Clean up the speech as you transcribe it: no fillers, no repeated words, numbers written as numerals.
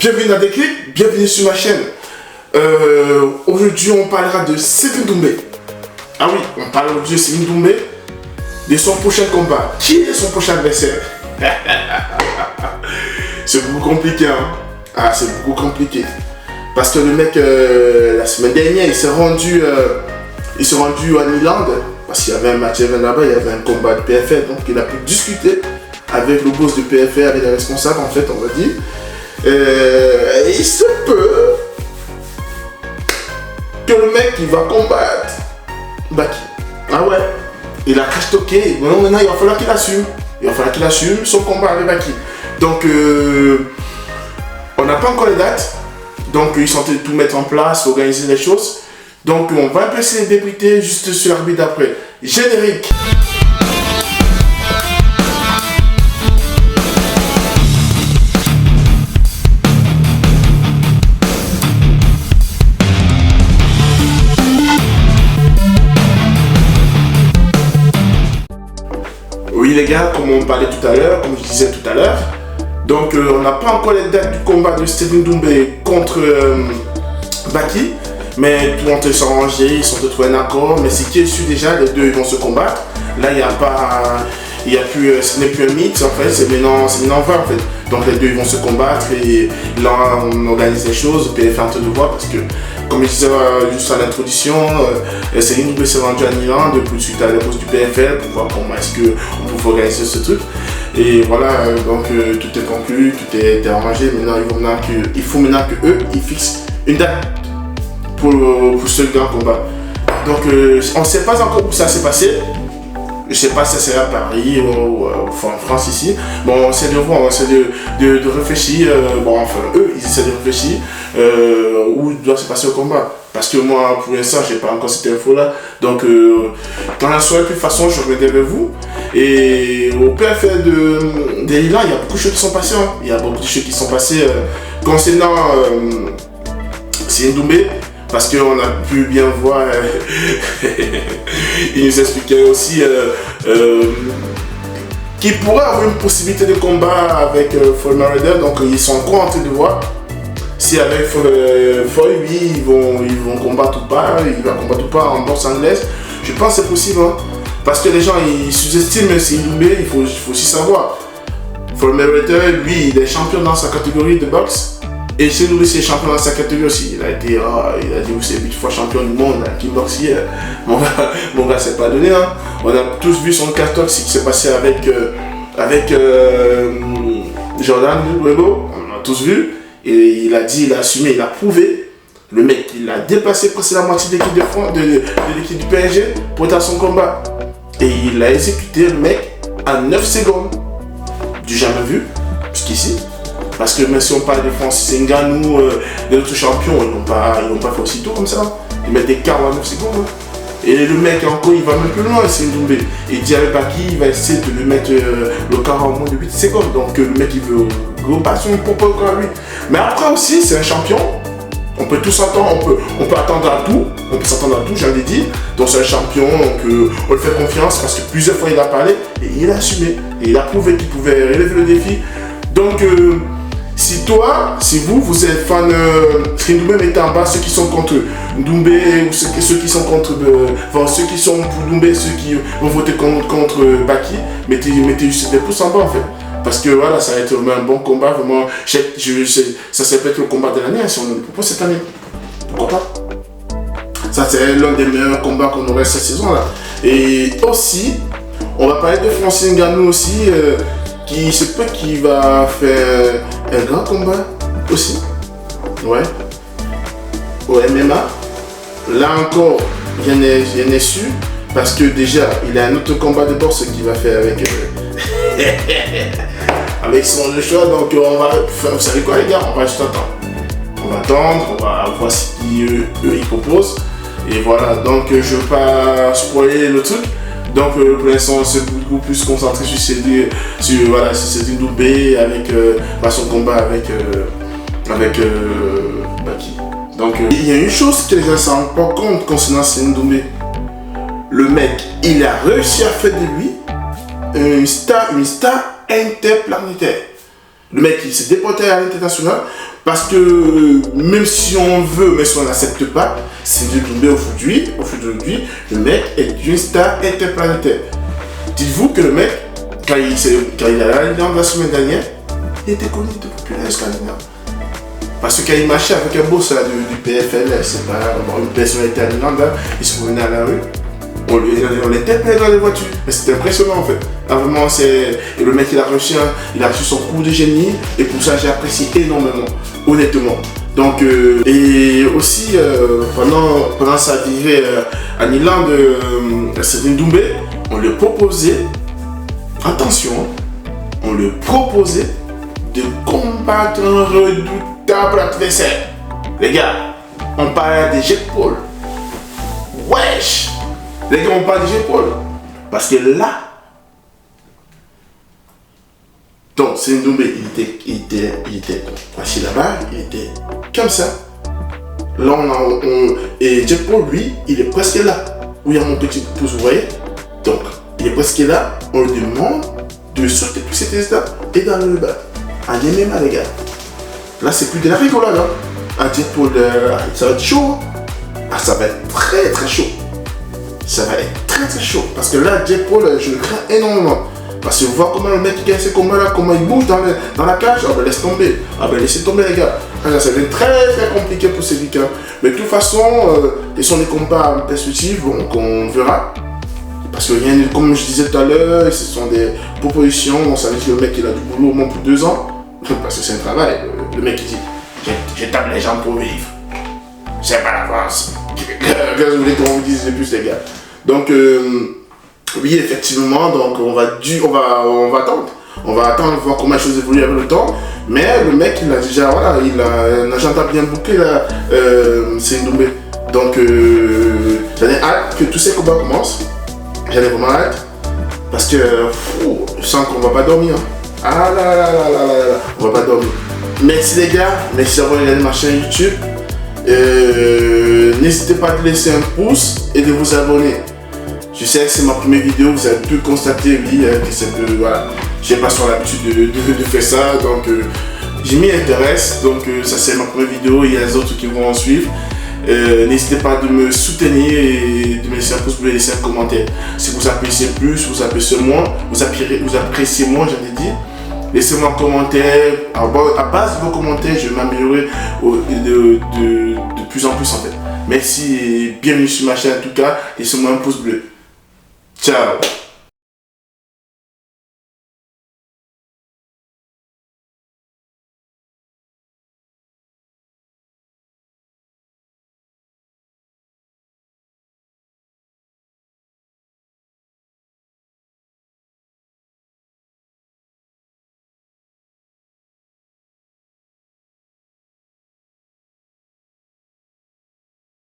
Bienvenue dans Déclic, bienvenue sur ma chaîne. Aujourd'hui on parlera de Cédric Doumbé. Ah oui, on parle aujourd'hui de Cédric Doumbé, de son prochain combat. Qui est son prochain adversaire? C'est beaucoup compliqué, hein. Ah, c'est beaucoup compliqué. Parce que le mec, la semaine dernière, il s'est rendu à Milan. Parce qu'il y avait un match là-bas, il y avait un combat de PFL. Donc il a pu discuter avec le boss de PFL, avec les responsables en fait, on va dire. Il se peut que le mec il va combattre Baki. Ah ouais, il a cash toqué. Maintenant il va falloir qu'il assume. Il va falloir qu'il assume son combat avec Baki. Donc on n'a pas encore les dates. Donc ils sont en train de tout mettre en place, organiser les choses. Donc on va un peu essayer de débuter juste sur l'arbitre d'après. Générique. Oui les gars, comme on parlait tout à l'heure, comme je disais tout à l'heure, donc on n'a pas encore les dates du combat de Cédric Doumbé contre Baki, mais tout le monde s'est arrangé, ils sont trouvés un accord, mais c'est qui est sûr déjà, les deux ils vont se combattre. Là il n'y a pas, il y a plus, ce n'est plus un mythe en fait, c'est maintenant vrai en fait. Donc les deux ils vont se combattre et là on organise les choses, puis faire un truc de voir parce que comme je disais juste à l'introduction, Cédric Doumbé s'est rendu à Milan depuis suite à la pause du PFL pour voir comment est-ce qu'on pouvait organiser ce truc. Et voilà, donc tout est conclu, tout est arrangé. Maintenant il faut maintenant que eux ils fixent une date pour ce grand combat. Donc on ne sait pas encore où ça s'est passé. Je ne sais pas si ça sera à Paris ou en France ici. Bon, on essaie de voir, on essaie de réfléchir. Bon, enfin, eux, ils essaient de réfléchir où doit se passer le combat. Parce que moi, pour l'instant, je n'ai pas encore cette info-là. Donc, dans la soirée, de toute façon, je reviendrai vers vous. Et au PFL de Milan, il y a beaucoup de choses qui sont passées. Hein. Il y a beaucoup de choses qui sont passées concernant Cédric Doumbé. Parce qu'on a pu bien voir, il nous expliquait aussi qu'il pourrait avoir une possibilité de combat avec Floyd Mayweather. Donc ils sont encore en train de voir si avec Floyd, oui, ils vont combattre ou pas, il va combattre ou pas en boxe anglaise. Je pense que c'est possible, hein, parce que les gens ils sous-estiment Cédric Doumbé, il faut aussi savoir. Floyd Mayweather, lui, il est champion dans sa catégorie de boxe. Et Cédric Doumbé c'est champion dans sa catégorie aussi. Il a dit c'est 8 fois champion du monde, kickboxing. Mon gars c'est pas donné. Hein. On a tous vu son cas toxique qui s'est passé avec Jordan Webo. On a tous vu. Et il a dit, il a assumé, il a prouvé. Le mec, il a dépassé presque la moitié de l'équipe de France, de l'équipe du PSG pour être à son combat. Et il a exécuté le mec à 9 secondes. Du jamais vu. Jusqu'ici. Parce que même si on parle de Francis Ngannou, de l'autre champion, ils n'ont pas fait aussitôt comme ça. Ils mettent des cartes à 9 secondes. Et le mec, encore, il va même plus loin, Cédric Doumbé. Il dit avec Baki, il va essayer de lui mettre le carreau en moins de 8 secondes. Donc le mec, il veut repasser son propre corps à lui. Mais après aussi, c'est un champion. On peut tout s'entendre, on peut attendre à tout. On peut s'attendre à tout, j'en ai dit. Donc c'est un champion, donc on lui fait confiance parce que plusieurs fois il a parlé et il a assumé. Et il a prouvé qu'il pouvait relever le défi. Donc si vous êtes fan de Cédric Doumbé, mettez en bas ceux qui sont contre Doumbé ou ceux qui sont contre ceux qui sont pour Doumbé, ceux qui vont voter contre Baki, mettez juste des pouces en bas en fait. Parce que voilà, ça va être vraiment un bon combat, vraiment. Ça c'est peut-être le combat de l'année, si on le propose cette année. Pourquoi pas? Ça c'est l'un des meilleurs combats qu'on aurait cette saison là. Et aussi, on va parler de Francis Ngannou aussi. Qui se peut qu'il va faire un grand combat aussi. Ouais. Au MMA. Là encore, rien n'est sûr. Parce que déjà, il a un autre combat de boxe qu'il va faire avec avec son choix. Donc on va faire, vous savez quoi les gars, on va juste attendre. On va attendre, on va voir ce qu'eux ils proposent. Et voilà, donc je ne veux pas spoiler le truc. Donc pour l'instant on s'est beaucoup plus concentré sur Cédric Doumbé avec son combat avec Baki. Donc il y a une chose que les gens ne se rendent pas compte concernant Cédric Doumbé. Le mec, il a réussi à faire de lui une star interplanétaire. Le mec, il s'est déporté à l'international parce que même si on veut, mais si on n'accepte pas, c'est de tomber aujourd'hui, le mec est une star interplanétaire. Dites-vous que le mec, quand il est allé dans la semaine dernière, il était connu de populaire scandinave. Parce que quand il marchait avec un boss là, du PFL, c'est pas une personnalité allemande, hein, il se promenait à la rue. On l'interpellait dans les voitures. Mais c'était impressionnant en fait. Ah, vraiment, et le mec il a reçu son coup de génie. Et pour ça j'ai apprécié énormément. Honnêtement. Donc, et aussi pendant sa vie en Irlande, Céline Doumbé, on lui proposait, attention, on lui proposait de combattre un redoutable adversaire. Les gars, on parle de Jake Paul. Wesh! Les gars, on parle de Jake Paul. Parce que là, donc Céline Doumbé, il était assis là-bas, il était comme ça. Là, et Jake Paul, lui, il est presque là. Où il y a mon petit pouce, vous voyez? Donc, il est presque là. On lui demande de sortir tous ces tests-là et d'aller le bas. En MMA, les gars. Là, c'est plus de la rigolade. Hein. Jake Paul, ça va être chaud. Ah, ça va être très très chaud. Ça va être très très chaud. Parce que là, Jake Paul, je le crains énormément. Parce que voir comment le mec qui gagne ses combats là, comment il bouge dans la cage, ah ben laisse tomber. Ah ben laissez tomber les gars. Ah, ça devient très très compliqué pour ces week-ends. Mais de toute façon, ce sont des combats en perspective, donc on verra. Parce que rien, comme je disais tout à l'heure, ce sont des propositions. On savait que le mec il a du boulot au moins pour 2 ans. Parce que c'est un travail. Le mec il dit, je tape les gens pour vivre. C'est pas la France. Qu'est-ce que vous voulez qu'on vous dise de plus les gars? Donc oui effectivement, donc on va attendre. On va attendre voir comment les choses évoluent avec le temps. Mais le mec il a déjà, voilà, il a un agenda bien bouclé là, Céline Doumbé. Donc j'en ai hâte que tous ces combats commencent. J'en ai vraiment hâte. Parce que je sens qu'on va pas dormir. Ah là là là là là là, on va pas dormir. Merci les gars, merci d'avoir regardé ma chaîne YouTube. N'hésitez pas à laisser un pouce et de vous abonner. Je sais que c'est ma première vidéo, vous avez pu constater, oui, que c'est un peu, voilà, j'ai pas sur l'habitude de faire ça, donc je m'y intéresse, donc ça c'est ma première vidéo, il y a les autres qui vont en suivre. N'hésitez pas de me soutenir et de me laisser un pouce bleu et laisser un commentaire. Si vous appréciez plus, vous appréciez moins, vous appréciez moins, j'en ai dit. Laissez-moi un commentaire. À base de vos commentaires, je vais m'améliorer de plus en plus en fait. Merci et bienvenue sur ma chaîne en tout cas. Laissez-moi un pouce bleu. Ciao.